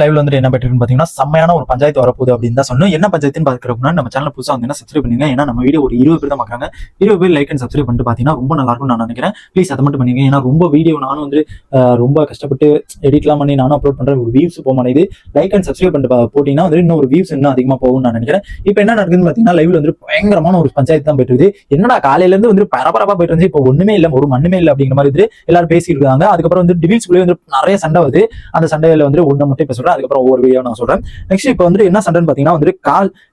லைவ்ல வந்து என்ன பண்ணிருக்குன்னு பாத்தீங்கன்னா செம்மையான ஒரு பஞ்சாயத்து வரப்போகுது அப்படின்னு தான் சொன்னோம். என்ன பஞ்சாயத்துன்னு பாக்குறதுக்கு நம்ம சேனல் புதுசா வந்து சப்ஸ்கிரைப் பண்ணுங்க. ஏன்னா நம்ம வீடியோ ஒரு 20 பேர் தான் பாக்குறாங்க. 20 பேர் லைக் அண்ட் சப்ஸ்கிரைப் பண்ணிட்டு பாத்தீங்கன்னா ரொம்ப நல்லா இருக்கும்னு நான் நினைக்கிறேன். ப்ளீஸ் அதை மட்டும் பண்ணுங்க. ஏன்னா ரொம்ப வீடியோ நானும் வந்து ரொம்ப கஷ்டப்பட்டு எடிட்லாம் பண்ணி நானும் அப்லோட் பண்றேன். ஒரு வியூஸ் போக மாட்டேங்குது. லைக் அண்ட் சப்ஸ்கிரைப் பண்ணிட்டு போட்டீங்கன்னா வந்து இன்னும் ஒரு வியூஸ் இன்னும் அதிகமா போகும்னு நான் நினைக்கிறேன். இப்போ என்ன நடக்குதுன்னு பாத்தீங்கன்னா லைவ்ல வந்து பயங்கரமான ஒரு பஞ்சாயத்து தான் போயிட்டு இருக்குது. என்னடா காலையில இருந்து வந்து பரபரப்பா போயிட்டு இருந்துச்சு, இப்போ ஒண்ணுமே இல்லை, ஒரு மண்ணுமே இல்லை அப்படிங்கிற மாதிரி எல்லாரும் பேசிட்டு இருக்காங்க. அதுக்கப்புறம் வந்து டிவில்ஸ்குள்ளே வந்து நிறைய சண்டை வருது. அந்த சண்டையில வந்து ஒண்ணு மட்டும் இப்ப சொல்றேன். அதுக்கப்புறம் ஒவ்வொரு வீடியோ நான் சொல்றேன். நெக்ஸ்ட் இப்போ வந்து என்ன சண்டைன்னு பாத்தீங்கன்னா வந்து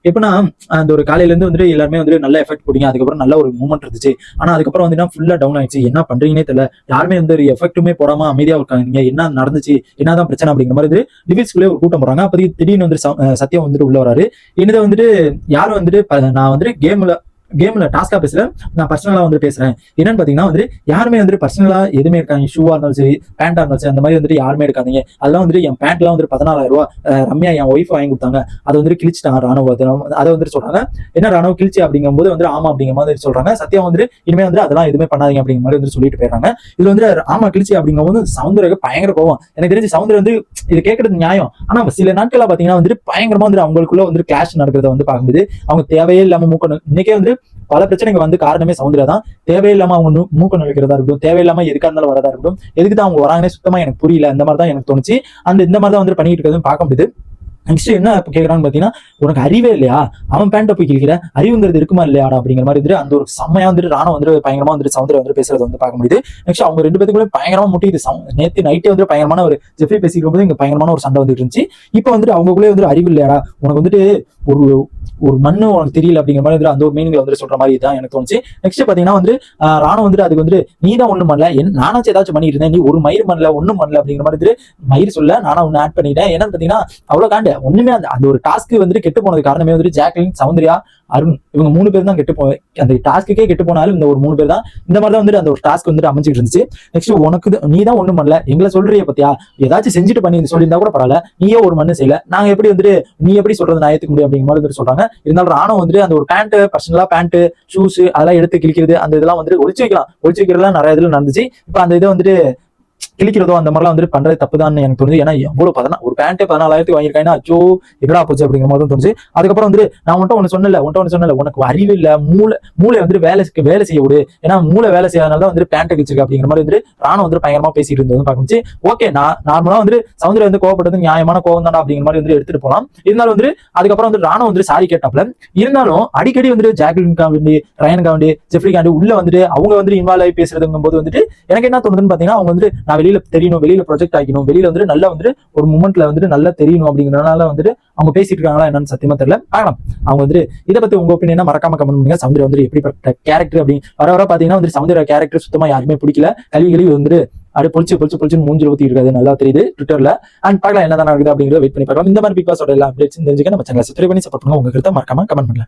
எப்படின்னா அந்த ஒரு காலையில இருந்து வந்து எல்லாருமே வந்து நல்ல எஃபெக்ட் போட்டீங்க. அதுக்கப்புறம் நல்ல ஒரு மூவ்மெண்ட் இருந்துச்சு. ஆனா அதுக்கப்புறம் வந்து ஃபுல்லா டவுன் ஆயிடுச்சு. என்ன பண்றீங்கன்னே தெரியல. யாருமே வந்து எஃபெக்ட்டுமே போடாம அமைதியா இருக்காங்க. என்ன நடந்துச்சு, என்னதான் பிரச்சனை அப்படிங்கிற மாதிரி டிவில்ஸ்குள்ளே ஒரு கூட்டம் போறாங்க. அப்போதைக்கு திடீர்னு வந்து சத்யம் வந்துட்டு உள்ள வராரு. என்னதை வந்துட்டு யாரும் வந்துட்டு நான் வந்து கேம்ல டாஸ்கா பேசுறேன், நான் பர்சனலா வந்து பேசுறேன். என்னன்னு பாத்தீங்கன்னா வந்து யாருமே வந்து பர்சனலா எதுவுமே இருக்காங்க. ஷூவா இருந்தாலும் சரி, பேண்டா இருந்தாலும் சரி, அந்த மாதிரி வந்துட்டு யாருமே எடுக்காதீங்க. அதெல்லாம் வந்து என் பேண்ட்லாம் வந்து 14,000 ரூபாய் ரம்யா என் ஒய்ஃப் வாங்கி கொடுத்தாங்க. அதை வந்து கிழிச்சிட்டாங்க ராணுவ. அதை வந்து சொல்றாங்க. என்ன ராணுவ கிழிச்சு அப்படிங்கும் போது வந்து ஆமா அப்படிங்கிற மாதிரி சொல்றாங்க. சத்தியம் வந்து இனிமே வந்து அதெல்லாம் எதுவுமே பண்ணாதீங்க அப்படிங்கிற மாதிரி வந்து சொல்லிட்டு போயிடுறாங்க. இது வந்து ஆமா கிழிச்சு அப்படிங்கும் போது சவுந்தரக்கு பயங்கர கோவம். எனக்கு தெரிஞ்சு சவுந்தரம் வந்து இது கேட்கறது நியாயம். ஆனா சில நாட்களா பாத்தீங்கன்னா வந்து பயங்கரமா வந்து அவங்களுக்குள்ள வந்து கிளாஷ் நடக்கிறத வந்து பார்க்கும்போது அவங்க தேவையே இல்லாம மூக்கணும். இன்னைக்கே வந்து பல பிரச்சனைகள் வந்து காரணமே சவுந்தரா தான். தேவையில்லாம அவங்க மூக்க நுழைக்கிறதா இருக்கட்டும், தேவையில்லாம எதுக்கா இருந்தாலும் வரதா இருக்கட்டும், எதுக்கு தான் அவங்க வராங்கன்னே சுத்தமா எனக்கு புரியல. இந்த மாதிரி தான் எனக்கு தோணுச்சு. இந்த மாதிரி தான் வந்து பண்ணிட்டு இருக்கிறதுன்னு பார்க்க முடியுது. நெக்ஸ்ட் என்ன கேட்கறான்னு பாத்தீங்கன்னா, உனக்கு அறிவே இல்லையா, அவன் பேண்ட போய் கிழிக்கிற, அறிவுங்கிறது இருக்குமா இல்லையாடா அப்படிங்கிற மாதிரி வந்துட்டு அந்த ஒரு செம்மையா வந்துட்டு ராணுவ வந்து பயங்கரமா வந்துட்டு சவுந்தரம் வந்து பேசுறது வந்து பார்க்க முடியுது. நெக்ஸ்ட் அவங்க ரெண்டு பேத்துக்குள்ள பயங்கரமா முட்டிது. நேத்து நைட்டே வந்து பயங்கரமான ஒரு ஜெஃப்ரி பேசிக்கிற போது இங்க பயங்கரமான ஒரு சண்டை வந்துட்டு இருந்துச்சு. இப்போ வந்துட்டு அவங்களுக்குள்ளே வந்து அறிவு இல்லையாடா, உனக்கு வந்துட்டு ஒரு ஒரு மண்ணு உனக்கு தெரியல அப்படிங்கிற மாதிரி அந்த ஒரு மீனிங்ல வந்து சொல்ற மாதிரி தான் எனக்கு தோணுச்சு. நெக்ஸ்ட் பாத்தீங்கன்னா வந்து ராணுவ வந்துட்டு அதுக்கு வந்து நீ தான் ஒண்ணும் பண்ணல, நானாச்சும் ஏதாச்சும் பண்ணிட்டு இருந்தேன், நீ ஒரு மயிர் பண்ணல ஒண்ணும் பண்ணல அப்படிங்கிற மாதிரி மயிர் சொல்ல நானா ஒண்ணு ஆட் பண்ணிட்டேன். என்னன்னு பாத்தீங்கன்னா அவ்வளவு காண்டு ஒண்ணுமே அந்த ஒரு டாஸ்க்கு வந்துட்டு கெட்டு போனது காரணமே வந்துட்டு ஜாக்லின், சௌந்தர்யா, அருண் இவங்க 3 பேர் தான் கெட்டு அந்த டாஸ்க்கே கெட்டு போனாலும் இந்த ஒரு 3 பேர் தான் இந்த மாதிரி தான் வந்துட்டு அந்த ஒரு டாஸ்க் வந்துட்டு அமைஞ்சிட்டு இருந்துச்சு. நெக்ஸ்ட் உனக்கு நீ தான் ஒண்ணும் பண்ணல, எங்களை சொல்றிய பத்தியா, ஏதாச்சும் செஞ்சுட்டு பண்ணி சொல்லியிருந்தா கூட பரவாயில்ல, நீயே ஒரு மண்ணு செய்யல, நாங்க எப்படி வந்துட்டு நீ எப்படி சொல்றது நான் ஏத்துக்க முடியும் அப்படிங்கிற மாதிரி வந்துட்டு சொல்றாங்க. இருந்தாலும் ராணுவ வந்துட்டு அந்த ஒரு பேண்ட் பர்சனலா பேண்ட் ஷூஸ் அதெல்லாம் எடுத்து கிழிக்கிறது அந்த இதெல்லாம் வந்துட்டு ஒழிச்சு வைக்கிறதுலாம் நிறைய இதுல நடந்துச்சு. இப்ப அந்த இதை வந்துட்டு கிழிக்கிறதோ அந்த மாதிரிலாம் வந்து பண்றது தப்பு தான் எனக்கு தோணுது. ஏன்னா எவ்வளவு ஒரு பேண்டே 14,000 வாங்கியிருக்காங்கன்னா அச்சோ எங்கடா போச்சு அப்படிங்கிற மாதிரி தோணுச்சு. அதுக்கப்புறம் வந்து நான் ஒன்று சொன்னல உனக்கு அறிவு இல்ல, மூளை வந்து வேலை செய்ய விடு, ஏன்னா மூளை வேலை செய்யாதனால வந்து பேண்ட் கிழிச்சிருக்கு அப்படிங்கிற மாதிரி வந்து ராணுவ வந்து பயங்கரமா பேசிட்டு இருந்தது பார்க்க. ஓகே, நான் நார்மலா வந்து சவுந்தரம் வந்து கோவப்பட்டது நியாயமான கோவம் தானே அப்படிங்கிற மாதிரி வந்து எடுத்துட்டு போலாம். இருந்தாலும் வந்து அதுக்கப்புறம் வந்து ராணுவ வந்து சாரி கேட்டாப்ல. இருந்தாலும் அடிக்கடி வந்து ஜாக்லின்கா வேண்டி, ரயனுக்கா வேண்டி, ஜெஃப்ரிகாண்டி உள்ள வந்துட்டு அவங்க வந்து இன்வால்வ் ஆகி பேசுறதுங்கும் போது வந்துட்டு எனக்கு என்ன தோணுதுன்னு பாத்தீங்கன்னா அவங்க வந்து நான் வெளியில தெரியணும், வெளியில ப்ரொஜெக்ட் ஆகிக்கணும், வெளியில வந்து நல்லா வந்து ஒரு மூமெண்ட்ல வந்துட்டு நல்லா தெரியணும் அப்படிங்கிறதுனால வந்துட்டு அவங்க பேசிட்டு இருக்காங்களா என்னன்னு சத்தியமா தெரியல. பார்க்கலாம். அவங்க வந்து இதை பத்தி உங்க ஒப்பீனியன் மறக்காம கமெண்ட் பண்ணுங்க. சௌந்தர்யா வந்து எப்படிப்பட்ட கேரக்டர் அப்படின்னு வர பாத்தீங்கன்னா வந்து சௌந்தர்யா கேரக்டர் சுத்தமா யாருமே பிடிக்கல. கல்வி வந்து அப்படி பொழிச்சு மூஞ்சி ஊத்தி இருக்காது நல்லா தெரியுது ட்விட்டர்ல. அண்ட் பார்க்கலாம் என்னதான் நடக்குது அப்படிங்கிறத வெயிட் பண்ணி பார்க்கலாம். இந்த மாதிரி பிக் பாஸோட எல்லா அப்டேட்ஸ் தெரிஞ்சுக்க நம்ம சேனலை சப்ஸ்கிரைப் பண்ணி சப்போர்ட் பண்ணுங்க. உங்க கருத்தை மறக்காம கமெண்ட் பண்ணுங்க.